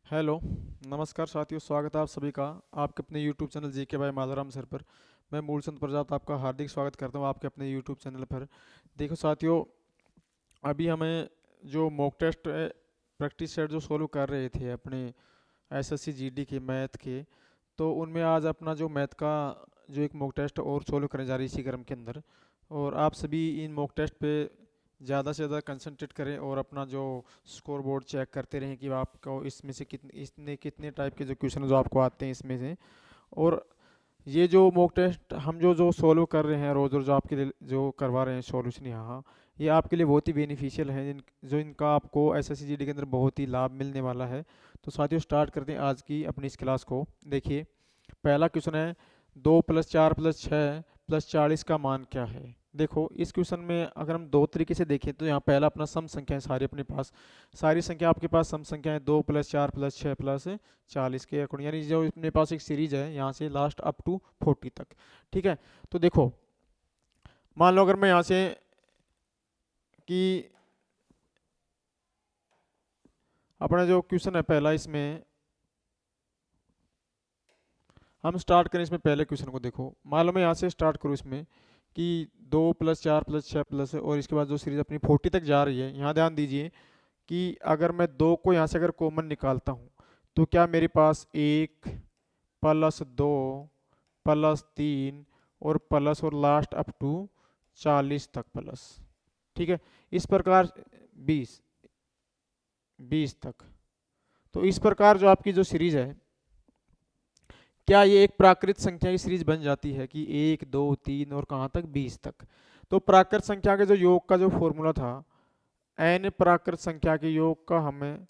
Hello. नमस्कार साथियों, स्वागत है आप सभी का आपके अपने यूट्यूब चैनल जी के भाई माधवराम सर पर। मैं मूलचंद प्रजात आपका हार्दिक स्वागत करता हूं आपके अपने यूट्यूब चैनल पर। देखो साथियों, अभी हमें जो मॉक टेस्ट प्रैक्टिस सेट जो सोल्व कर रहे थे अपने एसएससी जीडी के मैथ के, तो उनमें आज अपना जो मैथ का जो एक मॉक टेस्ट और सोल्व करने जा रही है इसी क्रम के अंदर। और आप सभी इन मॉक टेस्ट पे ज़्यादा से ज़्यादा कंसंट्रेट करें और अपना जो स्कोर बोर्ड चेक करते रहें कि आपको इसमें से कितने टाइप के जो क्वेश्चन जो आपको आते हैं इसमें से। और ये जो मॉक टेस्ट हम जो जो सोल्व कर रहे हैं रोज़ रोज़ जो आपके लिए जो करवा रहे हैं सॉल्यूशन यहाँ, ये आपके लिए बहुत ही बेनिफिशियल है, जो इनका आपको एसएससी जीडी के अंदर बहुत ही लाभ मिलने वाला है। तो साथियों, स्टार्ट करते हैं आज की अपनी इस क्लास को। देखिए, पहला क्वेश्चन है, 2 + 4 + 6 + 40 का मान क्या है। देखो, इस क्वेश्चन में अगर हम दो तरीके से देखें तो यहाँ पहला अपना सम संख्या है सारी अपने पास, सारी संख्या आपके पास सम संख्या है 2 + 4 + 6 + 40 के अकॉर्डिंग, यानी जो अपने पास एक सीरीज है यहाँ से लास्ट अप टू 40 तक। ठीक है, तो देखो, मान लो अगर मैं यहाँ से कि अपना जो क्वेश्चन है पहला, इसमें हम स्टार्ट करें इसमें पहले क्वेश्चन को। देखो, मान लो मैं यहाँ से स्टार्ट करूँ इसमें कि 2 + 4 + 6 और इसके बाद जो सीरीज अपनी 40 तक जा रही है, यहाँ ध्यान दीजिए कि अगर मैं दो को यहाँ से अगर कॉमन निकालता हूँ तो क्या मेरे पास 1 + 2 + 3 और प्लस और लास्ट अप टू 40 तक प्लस। ठीक है, इस प्रकार 20 20 तक। तो इस प्रकार जो आपकी जो सीरीज है, क्या ये एक प्राकृत संख्या की सीरीज बन जाती है कि 1 2 3 और कहाँ तक 20 तक। तो प्राकृत संख्या के जो योग का जो फॉर्मूला था, एन प्राकृत संख्या के योग का हमें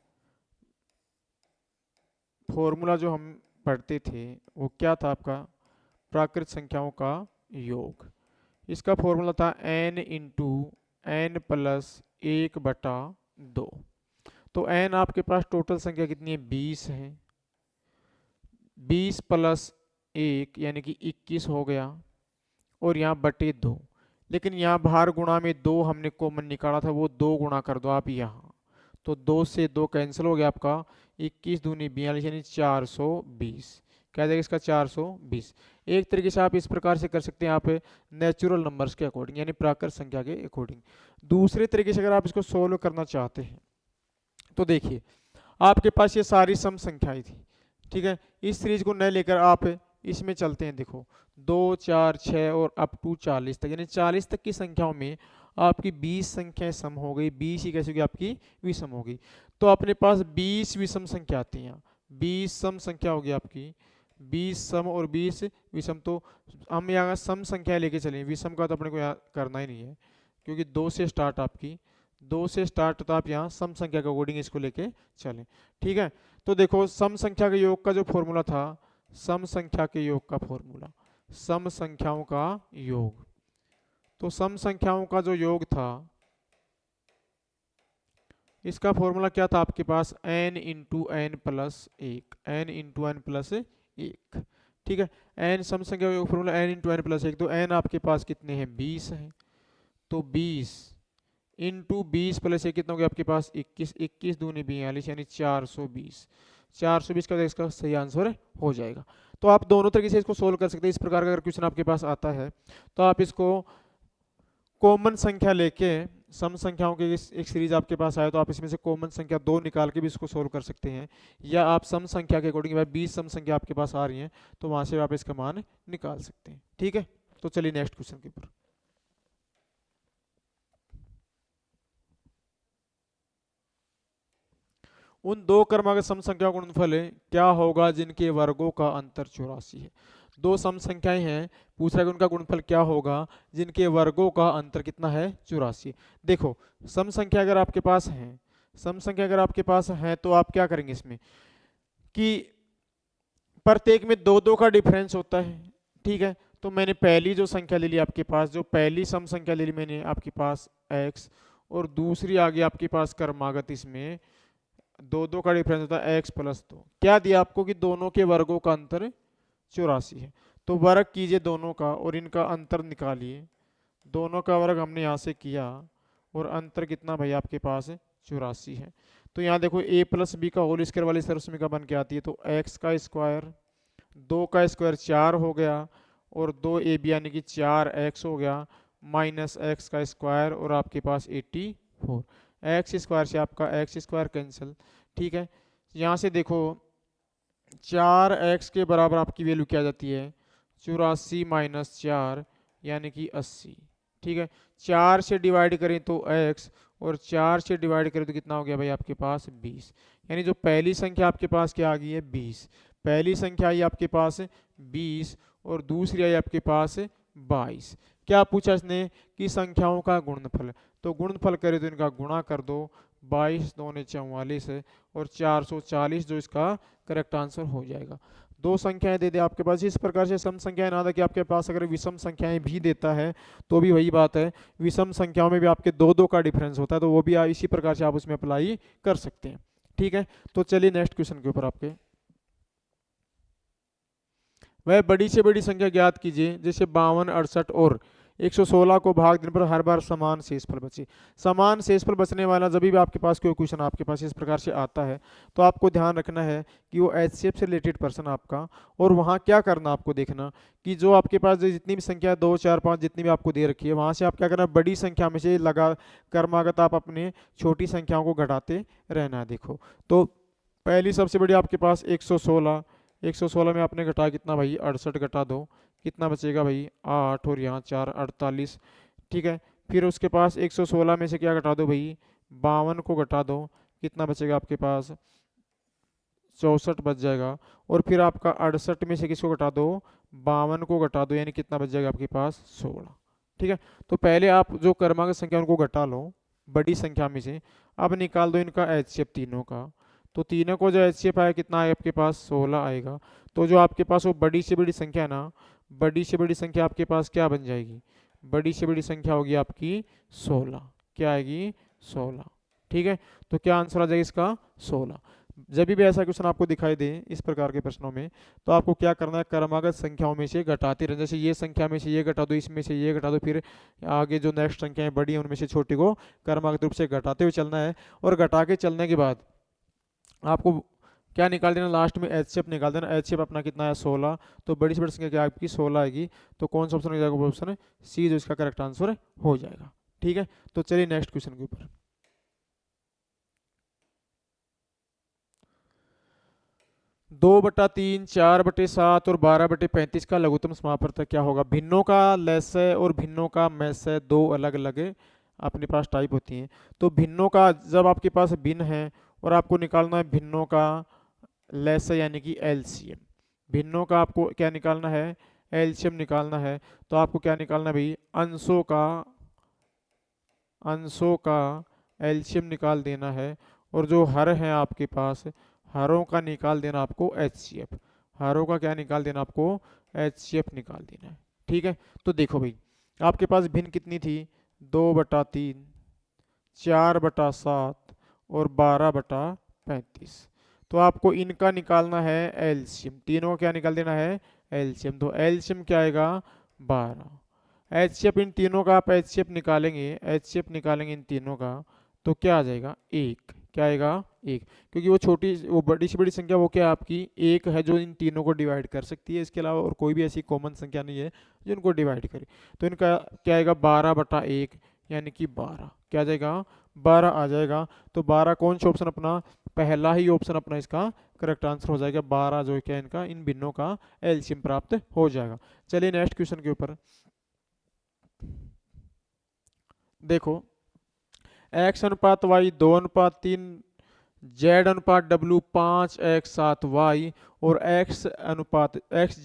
फॉर्मूला जो हम पढ़ते थे वो क्या था आपका, प्राकृत संख्याओं का योग। इसका फॉर्मूला था एन इंटू एन प्लस 1/2। तो एन आपके पास टोटल संख्या कितनी है, 20 है। 20 + 1 यानी कि 21 हो गया, और यहाँ बटे 2। लेकिन यहाँ बाहर गुणा में 2 हमने कॉमन निकाला था, वो 2 गुणा कर दो आप यहाँ। तो 2 से 2 कैंसिल हो गया आपका, 21 दूनी 42 यानी 420। क्या जाएगा इसका, 420। एक तरीके से आप इस प्रकार से कर सकते हैं आप नेचुरल नंबर्स के अकॉर्डिंग, यानी प्राकृत संख्या के अकॉर्डिंग। दूसरे तरीके से अगर आप इसको सोल्व करना चाहते हैं तो देखिए, आपके पास ये सारी सम संख्याएं थी। ठीक है, इस सीरीज को न लेकर आप इसमें चलते हैं। देखो, 2 4 6 और अप टू 40 तक, यानी 40 तक की संख्याओं में आपकी 20 संख्याएं सम हो गई। 20 ही कैसे होगी आपकी, विषम होगी। तो अपने पास 20 विषम संख्या आती हैं। 20 सम संख्या होगी आपकी, 20 सम और 20 विषम। तो हम यहाँ सम संख्या लेके चलें, विषम का तो अपने को यहाँ करना ही नहीं है, क्योंकि 2 से स्टार्ट आपकी, 2 से स्टार्ट, तो आप यहाँ सम संख्या के अकॉर्डिंग इसको लेके चलें। ठीक है, तो देखो, सम संख्या के योग का जो फॉर्मूला था, सम संख्या के योग का फॉर्मूला, सम संख्याओं का योग। तो सम संख्याओं का जो योग था, इसका फॉर्मूला क्या था आपके पास, n इंटू एन प्लस एक, n इंटू एन प्लस एक। ठीक है, n सम संख्या का योग formula n into n plus एक। तो n आपके पास कितने हैं, 20 हैं। तो 20 इंटू 20 + 1 कितना हो गया आपके पास, 21। 21 दूनी 42 यानी 420। 420 का इसका सही आंसर हो जाएगा। तो आप दोनों तरीके से इसको सोल्व कर सकते हैं। इस प्रकार का अगर क्वेश्चन आपके पास आता है तो आप इसको कॉमन संख्या लेके, सम संख्याओं की एक सीरीज आपके पास आए तो आप इसमें से कॉमन संख्या 2 निकाल के भी इसको सोल्व कर सकते हैं। या आप सम संख्या के अकॉर्डिंग, 20 सम संख्या आपके पास आ रही है तो वहां से आप इसका मान निकाल सकते हैं। ठीक है, तो चलिए नेक्स्ट क्वेश्चन के ऊपर। उन दो क्रमागत सम संख्याओं का गुणनफल क्या होगा जिनके वर्गों का अंतर 84 है। दो सम संख्याएं हैं, पूछ रहा है कि उनका गुणनफल क्या होगा जिनके वर्गों का अंतर कितना है, 84। देखो, सम संख्या अगर आपके पास है, सम संख्या अगर आपके पास है तो आप क्या करेंगे इसमें कि प्रत्येक में दो दो का डिफरेंस होता है। ठीक है, तो मैंने पहली जो संख्या ले ली आपके पास, जो पहली सम संख्या ले ली मैंने आपके पास x, और दूसरी आ गई आपके पास क्रमागत, इसमें दो दो का डिफरेंस होता है x + 2। क्या दिया आपको कि दोनों के वर्गों का अंतर 84 है। तो वर्ग कीजिए दोनों का और इनका अंतर निकालिए। दोनों का वर्ग हमने यहाँ से किया और अंतर कितना भाई आपके पास 84 है। तो यहाँ देखो a प्लस बी का होल स्क्वायर वाली सर्वसमीकरण बन के आती है, तो x का स्क्वायर, 2 का स्क्वायर 4 हो गया, और 2ab यानी कि 4x हो गया, माइनस एक्स का स्क्वायर और आपके पास 84। एक्स स्क्वायर से आपका एक्स स्क्वायर कैंसिल। ठीक है, यहाँ से देखो 4x के बराबर आपकी वैल्यू क्या आ जाती है, 84 माइनस 4 यानी कि 80। ठीक है, 4 से डिवाइड करें तो x, और 4 से डिवाइड करें तो कितना हो गया भाई आपके पास 20। यानी जो पहली संख्या आपके पास क्या आ गई है 20, पहली संख्या आई आपके पास 20 और दूसरी आई आपके पास 22। क्या पूछा इसने कि संख्याओं का गुणनफल, तो गुणनफल करें तो इनका गुणा कर दो, 22 दूने 44 और 440 जो इसका करेक्ट आंसर हो जाएगा। दो संख्याएं दे दे आपके पास, इस प्रकार से सम संख्याएं ना था कि आपके पास अगर विषम संख्याएं भी देता है तो भी वही बात है, विषम संख्याओं में भी आपके दो दो का डिफरेंस होता है, तो वो भी इसी प्रकार से आप उसमें अप्लाई कर सकते हैं। ठीक है, तो चलिए नेक्स्ट क्वेश्चन के ऊपर आपके, वह बड़ी से बड़ी संख्या ज्ञात कीजिए जैसे 52, 68 और 116 को भाग देने पर हर बार समान शेषफल बचे। समान शेषफल बचने वाला जब भी आपके पास कोई क्वेश्चन आपके पास इस प्रकार से आता है तो आपको ध्यान रखना है कि वो एचसीएफ से रिलेटेड पर्सन आपका, और वहाँ क्या करना आपको देखना कि जो आपके पास जो जितनी भी संख्या 2, 4, 5 जितनी भी आपको दे रखी है वहाँ से आप क्या करना, बड़ी संख्या में से लगा क्रमागत आप अपने छोटी संख्याओं को घटाते रहना है। देखो तो पहली सबसे बड़ी आपके पास 116, 116 में आपने घटाया कितना भाई 68, घटा दो कितना बचेगा भाई 8, और यहाँ 4 48। ठीक है, फिर उसके पास 116 में से क्या घटा दो भाई 52 को घटा दो, कितना बचेगा आपके पास 64 बच जाएगा, और फिर आपका 68 में से किसको घटा दो 52 को घटा दो, यानी कितना बच जाएगा आपके पास 16। ठीक है, तो पहले आप जो क्रमांक संख्या उनको घटा लो बड़ी संख्या में से, अब निकाल दो इनका एचसीएफ तीनों का, तो तीनों को जो एचसीएफ आया कितना आएगा आपके पास 16 आएगा। तो जो आपके पास वो बड़ी से बड़ी संख्या है ना, बड़ी से बड़ी संख्या आपके पास क्या बन जाएगी, बड़ी से बड़ी संख्या होगी आपकी 16, क्या आएगी 16। ठीक है, तो क्या आंसर आ जाएगा इसका 16। जब भी ऐसा क्वेश्चन आपको दिखाई दे इस प्रकार के प्रश्नों में तो आपको क्या करना है, क्रमागत संख्याओं में से घटाते रहना, जैसे ये संख्या में से ये घटा दो, इसमें से ये घटा दो, फिर आगे जो नेक्स्ट संख्याएं बड़ी हैं उनमें से छोटी को क्रमागत रूप से घटाते हुए चलना है, और घटा के चलने के बाद आपको क्या निकाल देना, लास्ट में एचसीएफ निकाल देना। एचसीएफ अपना कितना है 16, तो बड़ी से बड़ी संख्या क्या आपकी 16 आएगी, तो कौन सा ऑप्शन हो जाएगा, ऑप्शन सी जो इसका करेक्ट आंसर हो जाएगा। ठीक है, तो चलिए नेक्स्ट क्वेश्चन के ऊपर, 2/3, 4/7 और 12/35 का लघुत्तम समापवर्तक क्या होगा। भिन्नों का लसय और भिन्नों का मैसय दो अलग अलग अपने पास टाइप होती हैं। तो भिन्नों का जब आपके पास भिन्न है और आपको निकालना है भिन्नों का लसय यानी कि एलसीएम, भिन्नों का आपको क्या निकालना है एलसीएम निकालना है, तो आपको क्या निकालना है भाई अंशों का एलसीएम निकाल देना है, और जो हर है आपके पास हरों का निकाल देना आपको एचसीएफ, हरों का क्या निकाल देना आपको एचसीएफ निकाल देना है। ठीक है, तो देखो भाई आपके पास भिन्न कितनी थी 2/3, 4/7 और 12/35, तो आपको इनका निकालना है एलसीएम, तीनों का क्या निकाल देना है एलसीएम, तो एलसीएम क्या आएगा 12। एचसीएफ इन तीनों का आप एचसीएफ निकालेंगे, एचसीएफ निकालेंगे इन तीनों का, तो क्या आ जाएगा एक, क्या आएगा एक, क्योंकि वो बड़ी से बड़ी संख्या वो क्या आपकी एक है जो इन तीनों को डिवाइड कर सकती है, इसके अलावा और कोई भी ऐसी कॉमन संख्या नहीं है जो इनको डिवाइड करे। तो इनका क्या आएगा 12/1 यानी कि 12, क्या आ जाएगा 12 आ जाएगा। तो 12 कौन सा ऑप्शन अपना, पहला ही ऑप्शन अपना इसका करेक्ट आंसर हो जाएगा, 12 जो क्या इनका इन भिन्नों का एलसीएम प्राप्त हो जाएगा। चलिए नेक्स्ट क्वेश्चन के ऊपर देखो, x अनुपात y 2/3, z अनुपात w 5x7y और x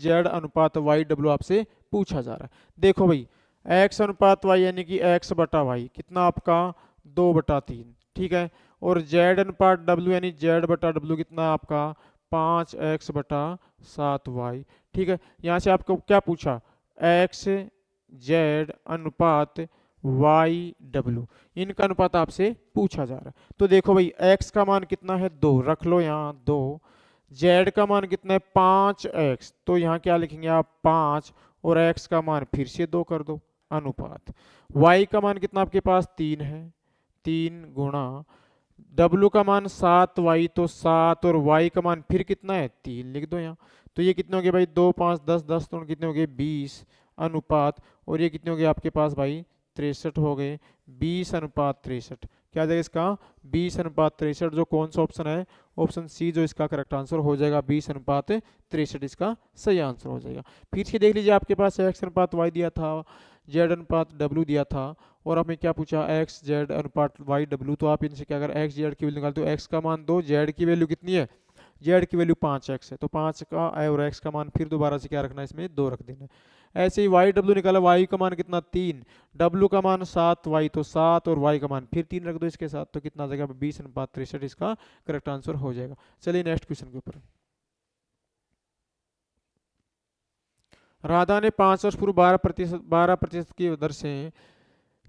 z अनुपात y w आपसे पूछा जा रहा है। देखो भाई x अनुपात y यानी कि x/y कितना आपका 2/3, ठीक है, और z अनुपात w यानी z/w कितना आपका 5x/7y। ठीक है, यहाँ से आपको क्या पूछा x z अनुपात वाई डब्ल्यू, इनका अनुपात आपसे पूछा जा रहा है। तो देखो भाई x का मान कितना है 2, रख लो यहाँ 2, z का मान कितना है 5x, तो यहाँ क्या लिखेंगे आप 5, और x का मान फिर से 2 कर दो अनुपात, y का मान कितना आपके पास 3 है, 3 गुणा W का मान 7y, तो 7 और y का मान फिर कितना है 3, लिख दो यहाँ। तो ये कितने हो गए भाई, 2 5 10 10 तो कितने हो गए 20 अनुपात, और ये कितने हो गए आपके पास भाई 63 हो गए, 20:63। क्या आ जाएगा इसका 20:63, जो कौन सा ऑप्शन है, ऑप्शन सी जो इसका करेक्ट आंसर हो जाएगा, 20:63 इसका सही आंसर हो जाएगा। फिर से देख लीजिए, आपके पास x/y दिया था, z/w दिया था, और आपने क्या पूछा x/z/y/w, तो आप इनसे क्या अगर x z की वैल्यू निकालते हो, x का मान 2, z की वैल्यू कितनी है, z की वैल्यू 5x है, तो 5 का और x का मान फिर दोबारा से क्या रखना है, इसमें 2 रख देना है। ऐसे ही वाई डब्ल्यू निकाला, y का मान कितना 3, w का मान 7y, तो 7 और y का मान फिर 3 रख दो इसके साथ, तो कितना आ जाएगा 20:63 इसका करेक्ट आंसर हो जाएगा। चलिए नेक्स्ट क्वेश्चन के ऊपर। राधा ने 5 वर्ष पूर्व 12% की दर से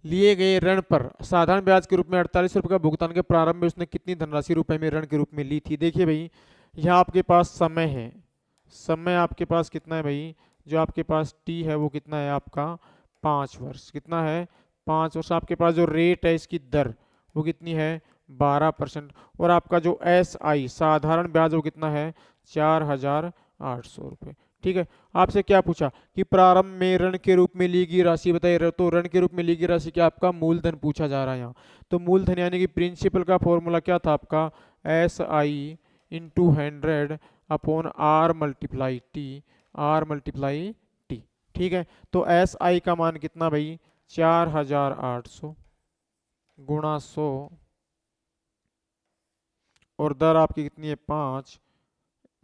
लिए गए ऋण पर साधारण ब्याज के रूप में 48 रुपये का भुगतान के प्रारंभ में उसने कितनी धनराशि रुपए में ऋण के रूप में ली थी। देखिए भाई, यहाँ आपके पास समय है, समय आपके पास कितना है भाई, जो आपके पास टी है वो कितना है आपका 5 वर्ष, कितना है 5 वर्ष। आपके पास जो रेट है इसकी दर वो कितनी है 12%, और आपका जो एस आई साधारण ब्याज वो कितना है 4,800 रुपये। ठीक है, आपसे क्या पूछा कि प्रारंभ में ऋण के रूप में ली गई राशि बताइए, तो ऋण के रूप में ली गई राशि क्या आपका मूलधन पूछा जा रहा है यहाँ। तो मूलधन यानी कि प्रिंसिपल का फॉर्मूला क्या था आपका, S I into 100 upon R multiply T, R multiply T. ठीक है, तो एस आई का मान कितना भाई 4,800 गुणा 100, और दर आपकी कितनी है 5,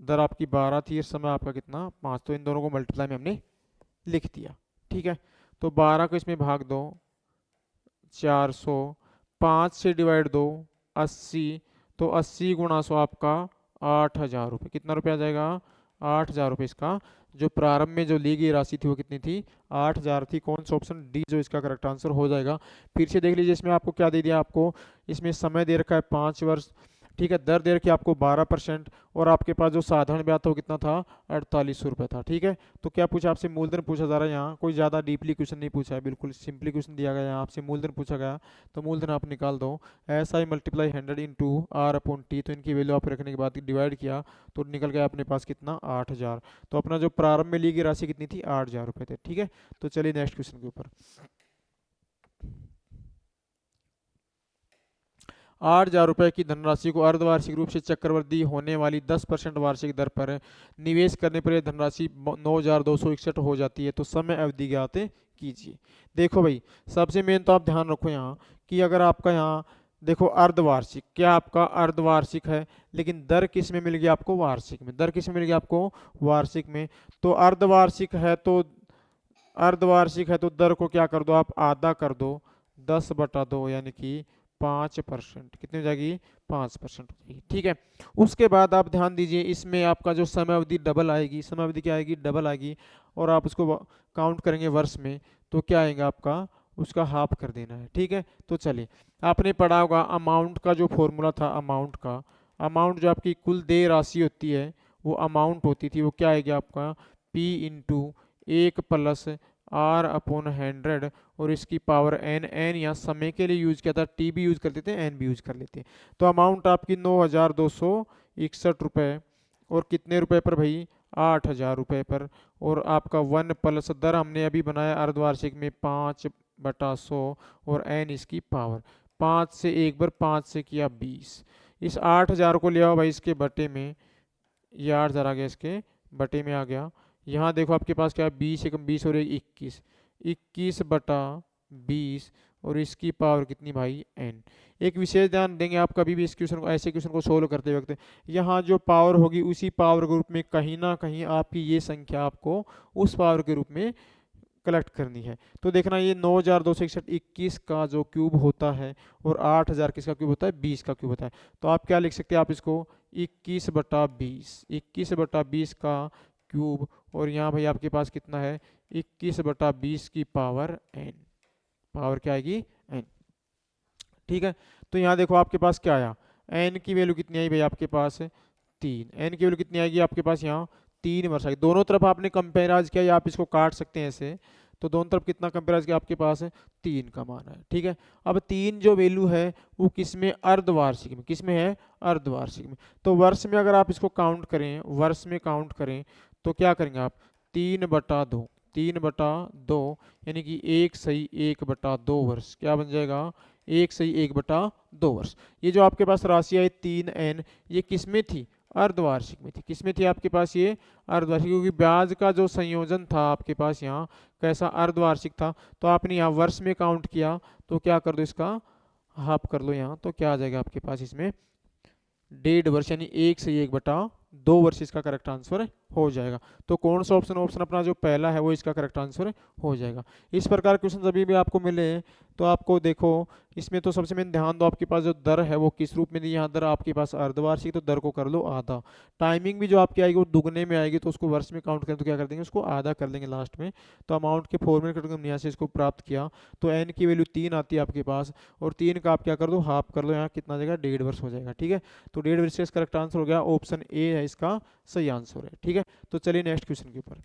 दर आपकी 12 थी, इस समय आपका कितना 5, तो इन दोनों को मल्टीप्लाई में हमने लिख दिया। ठीक है, तो 12 को इसमें भाग दो 400, 5 से डिवाइड दो 80, तो 80 गुणा 100 आपका 8,000 रुपये, कितना रुपया आ जाएगा 8,000 रुपये। इसका जो प्रारंभ में जो ली गई राशि थी वो कितनी थी 8,000 थी। कौन सा ऑप्शन डी जो इसका करेक्ट आंसर हो जाएगा। फिर से देख लीजिए, इसमें आपको क्या दे दिया, आपको इसमें समय दे रखा है 5 वर्ष, ठीक है, दर दे रखी है आपको 12%, और आपके पास जो साधारण ब्याज था वो कितना था 4800 रुपये था। ठीक है, तो क्या पूछा आपसे मूलधन पूछा जा रहा है, यहाँ कोई ज़्यादा डीपली क्वेश्चन नहीं पूछा है, बिल्कुल सिंपली क्वेश्चन दिया गया है, यहाँ आपसे मूलधन पूछा गया, तो मूलधन आप निकाल दो S I multiply 100 into R upon T, तो इनकी वैल्यू आप रखने के बाद डिवाइड किया तो निकल गया अपने पास कितना 8,000। तो अपना जो प्रारंभ में ली गई राशि कितनी थी 8,000 रुपये थे। ठीक है, तो चलिए नेक्स्ट क्वेश्चन के ऊपर। 8,000 रुपये की धनराशि को अर्धवार्षिक रूप से चक्रवृद्धि होने वाली 10% वार्षिक दर पर निवेश करने पर यह धनराशि 9,261 हो जाती है, तो समय अवधि ज्ञात कीजिए। देखो भाई, सबसे मेन तो आप ध्यान रखो यहाँ कि अगर आपका यहाँ देखो अर्धवार्षिक, क्या आपका अर्धवार्षिक है, लेकिन दर किस में मिल गई आपको वार्षिक में, दर किस में मिल गई आपको वार्षिक में। तो अर्धवार्षिक है तो दर को क्या कर दो आप आधा कर दो, 10/2 यानी कि 5%, कितनी हो जाएगी 5% हो जाएगी। ठीक है, उसके बाद आप ध्यान दीजिए, इसमें आपका जो समय अवधि डबल आएगी, समय अवधि क्या आएगी डबल आएगी, और आप उसको काउंट करेंगे वर्ष में, तो क्या आएगा आपका उसका हाफ कर देना है। ठीक है, तो चलिए, आपने पढ़ा होगा अमाउंट का जो फॉर्मूला था, अमाउंट का, अमाउंट जो आपकी कुल देय राशि होती है वो अमाउंट होती थी, वो क्या आएगी आपका P इंटू 1+R/100, और इसकी पावर n, n या समय के लिए यूज किया था, t भी यूज कर लेते हैं n भी यूज कर लेते हैं। तो अमाउंट आपकी 9,261 रुपये, और कितने रुपए पर भाई 8,000 रुपये पर, और आपका 1 प्लस दर हमने अभी बनाया अर्धवार्षिक में 5/100, और n इसकी पावर 5 से एक बार 5 से किया 20, इस 8,000 को ले आओ भाई इसके बटे में, ये 8,000 आ गया इसके बटे में आ गया। यहाँ देखो आपके पास क्या है 20 एकम 20 और 21, 21/20, और इसकी पावर कितनी भाई n। एक विशेष ध्यान देंगे आप कभी भी इस क्वेश्चन को, ऐसे क्वेश्चन को सोल्व करते वक्त, यहाँ जो पावर होगी उसी पावर के रूप में कहीं ना कहीं आपकी ये संख्या आपको उस पावर के रूप में कलेक्ट करनी है। तो देखना ये 9,261 21 का जो क्यूब होता है, और 8,000 किसका क्यूब होता है 20 का क्यूब होता है। तो आप क्या लिख सकते हैं, आप इसको 21/20, 21/20 का क्यूब, और यहाँ भाई आपके पास कितना है 21/20 की पावर n, पावर क्या आएगी n। ठीक है, तो यहाँ देखो आपके पास क्या आया, n की वैल्यू कितनी आई भाई आपके पास 3, n की वैल्यू कितनी आएगी आपके पास यहाँ 3 वर्ष आएगी। दोनों तरफ आपने कंपेयर आज किया, या आप इसको काट सकते हैं ऐसे, तो दोनों तरफ कितना कंपेयर किया आपके पास है 3 का मान है। ठीक है, अब 3 जो वैल्यू है वो किस में, अर्धवार्षिक में, किस में है, अर्धवार्षिक में। तो वर्ष में अगर आप इसको काउंट करें, वर्ष में काउंट करें तो क्या करेंगे आप, 3/2, 3/2 यानी कि 1/1/2 वर्ष क्या बन जाएगा, 1/1/2 वर्ष। ये जो आपके पास राशि आई 3n, ये किस में थी, अर्धवार्षिक में थी। किस में थी आपके पास ये, अर्धवार्षिक, क्योंकि ब्याज का जो संयोजन था आपके पास यहाँ कैसा, अर्धवार्षिक था। तो आपने यहाँ वर्ष में काउंट किया तो क्या कर दो, इसका हाफ कर लो यहाँ, तो क्या आ जाएगा आपके पास इसमें 1.5 वर्ष, यानी 1/1/2 वर्ष इसका करेक्ट आंसर हो जाएगा। तो कौन सा ऑप्शन, ऑप्शन अपना जो पहला है वो इसका करेक्ट आंसर हो जाएगा। इस प्रकार क्वेश्चन अभी भी आपको मिले तो आपको देखो इसमें तो सबसे मेन ध्यान दो, आपके पास जो दर है वो किस रूप में दी, यहाँ दर आपके पास अर्धवार्षिक, तो दर को कर लो आधा। टाइमिंग भी जो आपकी आएगी वो दुगने में आएगी, तो उसको वर्ष में काउंट करें तो क्या कर देंगे, उसको आधा कर देंगे लास्ट में। तो अमाउंट के फॉर्मूले करके हमने यहाँ से इसको प्राप्त किया। तो एन की वैल्यू 3 आती है आपके पास, और 3 का आप क्या कर दो, हाफ कर लो, यहाँ कितना आ जाएगा, 1.5 वर्ष हो जाएगा। ठीक है, तो 1.5 वर्ष का करेक्ट आंसर हो गया, ऑप्शन ए है इसका सही आंसर है। ठीक है, तो चलिए नेक्स्ट क्वेश्चन के ऊपर।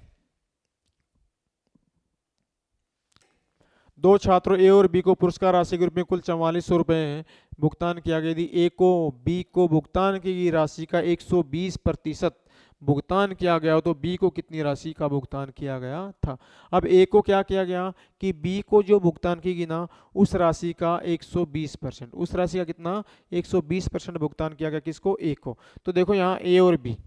दो छात्रों ए और बी को पुरस्कार राशि के रूप में कुल 4400 रुपए भुगतान किया गया। यदि ए को बी को भुगतान की गई राशि का 120% भुगतान किया गया हो तो बी को कितनी राशि का भुगतान किया गया था। अब ए को क्या किया गया कि बी को जो भुगतान की गई ना उस राशि का 120%, उस राशि का कितना 120% भुगतान किया गया, किसको, ए को। तो देखो यहाँ ए और बी,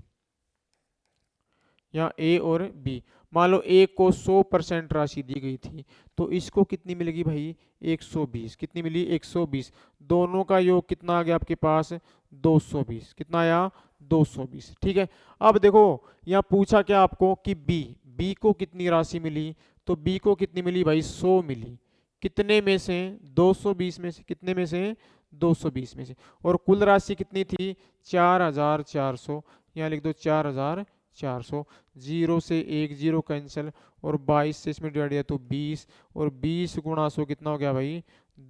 यहाँ ए और बी, मान लो ए को 100% राशि दी गई थी तो इसको कितनी मिलेगी भाई, 120। कितनी मिली, 120। दोनों का योग कितना आ गया आपके पास, 220। कितना आया, 220। ठीक है, अब देखो यहाँ पूछा क्या आपको कि बी, बी को कितनी राशि मिली, तो बी को कितनी मिली भाई, 100 मिली। कितने में से, 220 में से। कितने में से, 220 में से। और कुल राशि कितनी थी, 4400। यहाँ लिख दो 4400। 0 से 1 0 कैंसिल, और 22 से इसमें डिवाइड किया तो 20, और 20 गुणा 100 कितना हो गया भाई,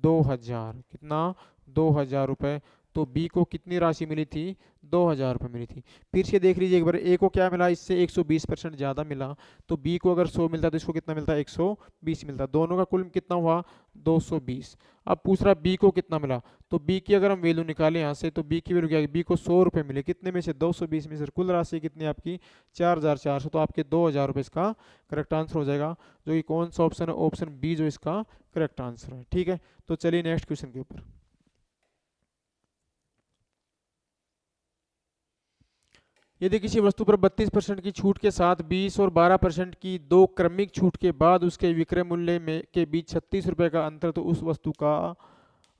2000। कितना, 2000 रुपए। तो बी को कितनी राशि मिली थी, 2000 रुपये मिली थी। फिर से देख लीजिए एक बार, ए को क्या मिला, इससे 120% ज़्यादा मिला। तो बी को अगर 100 मिलता है तो इसको कितना मिलता है, 120 मिलता है। दोनों का कुल कितना हुआ, 220। अब पूछ रहा बी को कितना मिला, तो बी की अगर हम वैल्यू निकालें यहाँ से तो बी की वैल्यू क्या है, बी को 100 रुपये मिले। कितने में से, 220 में से। कुल राशि कितनी आपकी, 4400। तो आपके 2000 रुपये इसका करेक्ट आंसर हो जाएगा, जो कि कौन सा ऑप्शन है, ऑप्शन बी जो इसका करेक्ट आंसर है। ठीक है, तो चलिए नेक्स्ट क्वेश्चन के ऊपर। यदि किसी वस्तु पर 32% की छूट के साथ 20 और 12% की दो क्रमिक छूट के बाद उसके विक्रय मूल्य में के बीच 36 रुपए का अंतर, तो उस वस्तु का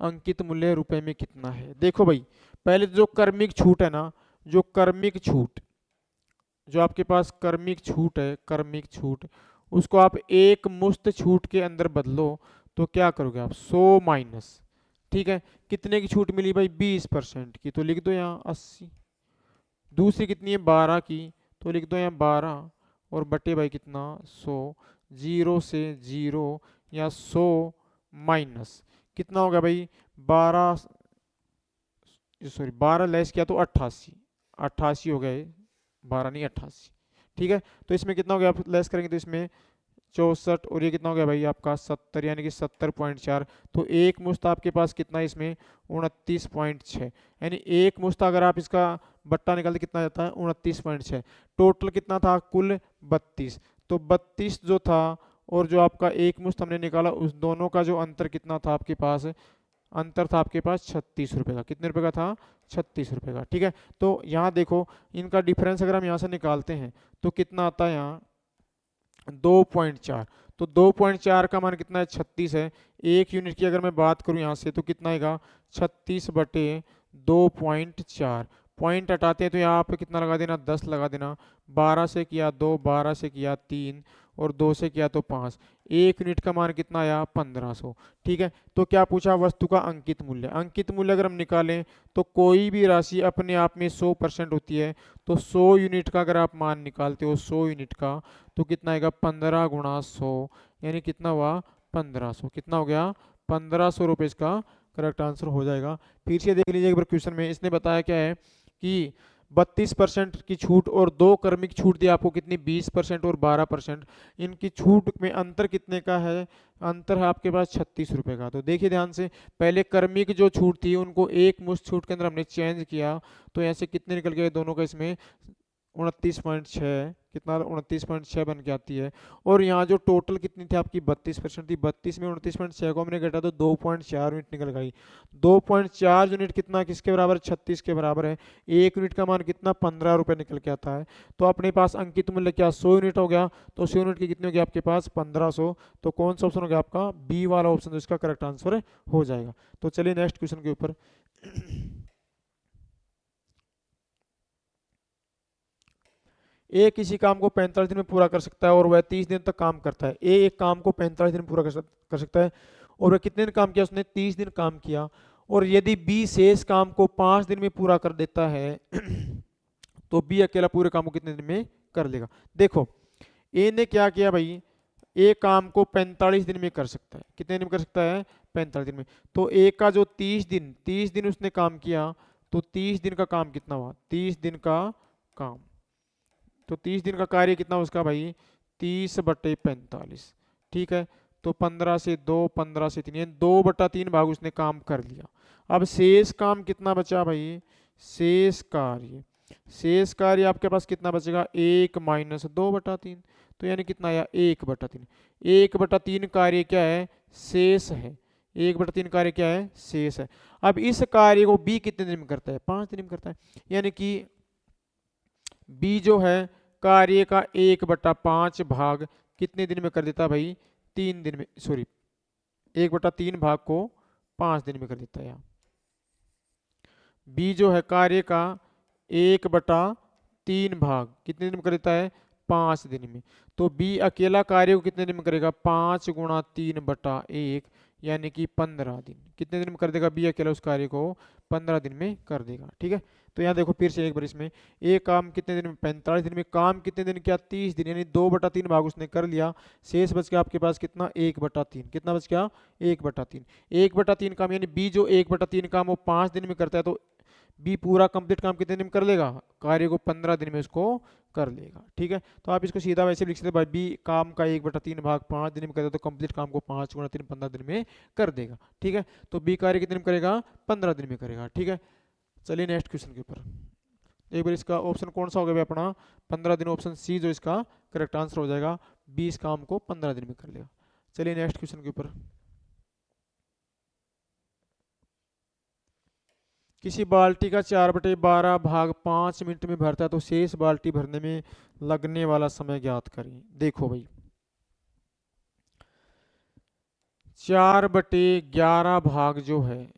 अंकित मूल्य रुपए में कितना है। देखो भाई, पहले जो क्रमिक छूट है ना, जो क्रमिक छूट, जो आपके पास क्रमिक छूट है, क्रमिक छूट, उसको आप एक मुश्त छूट के अंदर बदलो तो क्या करोगे आप, 100 माइनस। ठीक है, कितने की छूट मिली भाई, 20% की, तो लिख दो यहाँ 80। दूसरी कितनी है, 12 की, तो लिख दो यहाँ 12, और बटे भाई कितना, 100। 0 से 0 या 100 माइनस कितना हो गया भाई, 12, सॉरी 12 लेस किया तो 88, 88 हो गए, 12 नहीं 88। ठीक है, तो इसमें कितना हो गया, आप लेस करेंगे तो इसमें 64, और ये कितना हो गया भाई आपका 70, यानी कि 70.4। तो एक मुश्त आपके पास कितना है इसमें, 29.6। यानी एक मुश्त अगर आप इसका बट्टा निकालते कितना जाता है, 29.6। टोटल कितना था, कुल 32। तो 32 जो था और जो आपका एक मुश्त हमने निकाला, उस दोनों का जो अंतर कितना था आपके पास, अंतर था आपके पास 36 रुपये का। कितने रुपए का था, 36 रुपये का। ठीक है, तो यहाँ देखो इनका डिफरेंस अगर हम यहाँ से निकालते हैं तो कितना आता है यहाँ, 2.4। तो 2.4 का मान कितना है, 36 है। एक यूनिट की अगर मैं बात करूं यहाँ से तो कितना आएगा, 36/2.4। पॉइंट हटाते हैं तो यहाँ पे कितना लगा देना, 10 लगा देना। 12 से किया 2, 12 से किया 3, और 2 से किया तो 5। एक यूनिट का मान कितना आया, 1500। ठीक है, तो क्या पूछा, वस्तु का अंकित मूल्य। अंकित मूल्य अगर हम निकालें तो कोई भी राशि अपने आप में 100% होती है। तो 100 यूनिट का अगर आप मान निकालते हो, 100 यूनिट का, तो कितना आएगा, 15 गुणा 100, यानी कितना हुआ, 1500। कितना हो गया, 1500 रुपये इसका करेक्ट आंसर हो जाएगा। फिर से देख लीजिए एक बार क्वेश्चन में इसने बताया क्या है कि 32% की छूट और 2 क्रमिक छूट दी आपको कितनी 20% और 12%। इनकी छूट में अंतर कितने का है, अंतर है आपके पास 36 रुपये का। तो देखिए ध्यान से, पहले क्रमिक जो छूट थी उनको एक मुश्त छूट के अंदर हमने चेंज किया, तो ऐसे कितने निकल गए दोनों का, इसमें 29.6, कितना 29.6 बन के आती है। और यहाँ जो टोटल कितनी थी आपकी 32% थी, 32 में 29.6 को हमने घटा तो 2.4 यूनिट निकल गई। 2.4 यूनिट कितना किसके बराबर, 36 के बराबर है। एक यूनिट का मान कितना 15 रुपये निकल के आता है। तो अपने पास अंकित मूल्य क्या 100 यूनिट हो गया, तो 100 यूनिट की कितनी होगी आपके पास 1500। तो कौन सा ऑप्शन हो गया आपका, बी वाला ऑप्शन जो इसका करेक्ट आंसर हो जाएगा। तो चलिए नेक्स्ट क्वेश्चन के ऊपर। ए किसी काम को 45 दिन में पूरा कर सकता है और वह 30 दिन तक काम करता है। ए एक काम को 45 दिन में पूरा कर सकता है और वह कितने दिन काम किया, उसने 30 दिन काम किया। और यदि बी शेष काम को 5 दिन में पूरा कर देता है तो बी अकेला पूरे काम को कितने दिन में कर लेगा। देखो ए ने क्या किया भाई, ए काम को 45 दिन में कर सकता है, कितने दिन में कर सकता है 45 दिन में। तो ए का जो 30 दिन उसने काम किया, तो 30 दिन का काम कितना हुआ, 30 दिन का काम, तो 30 दिन का कार्य कितना उसका भाई 30/45। ठीक है, तो 15 से 2, 15 से 3, यानी 2/3 भाग उसने काम कर लिया। अब शेष काम कितना बचा भाई, शेष कार्य आपके पास कितना बचेगा 1 - 2/3, तो यानी कितना आया 1/3। 1/3 कार्य क्या है, शेष है। 1/3 कार्य क्या है, शेष है। अब इस कार्य को बी कितने दिन में करता है, 5 दिन में करता है। यानी कि बी जो है कार्य का 1/5 भाग कितने दिन में कर देता है भाई, 3 दिन में, सॉरी 1/3 भाग को 5 दिन में कर देता है। यहाँ बी जो है कार्य का 1/3 भाग कितने दिन में कर देता है, 5 दिन में। तो बी अकेला कार्य को कितने दिन में करेगा, 5 × 3/1, यानी कि 15 दिन। कितने दिन में कर देगा बी अकेला उस कार्य को, 15 दिन में कर देगा। ठीक है, तो यहाँ देखो फिर से एक बार इसमें, एक काम कितने दिन में 45 दिन में, काम कितने दिन किया 30 दिन, यानी 2/3 भाग उसने कर लिया। शेष बच गया आपके पास कितना 1/3, कितना बच गया 1/3। 1/3 काम यानी बी जो 1/3 काम वो 5 दिन में करता है, तो बी पूरा कंप्लीट काम कितने दिन में कर लेगा, कार्य को 15 दिन में उसको कर लेगा। ठीक है, तो आप इसको सीधा वैसे भी लिख सकते भाई, बी काम का 1/3 भाग 5 दिन में करता है, तो कंप्लीट काम को 5 × 3 15 दिन में कर देगा। ठीक है, तो बी कार्य कितने दिन में करेगा, 15 दिन में करेगा। ठीक है, चलिए नेक्स्ट क्वेश्चन के ऊपर। एक बार इसका ऑप्शन कौन सा हो गया अपना 15 दिन, ऑप्शन सी जो इसका करेक्ट आंसर हो जाएगा, 20 काम को 15 दिन में कर लेगा। चलिए नेक्स्ट क्वेश्चन के ऊपर। किसी बाल्टी का 4/12 भाग 5 मिनट में भरता है, तो शेष बाल्टी भरने में लगने वाला समय ज्ञात करें। देखो भाई 4/11 भाग जो है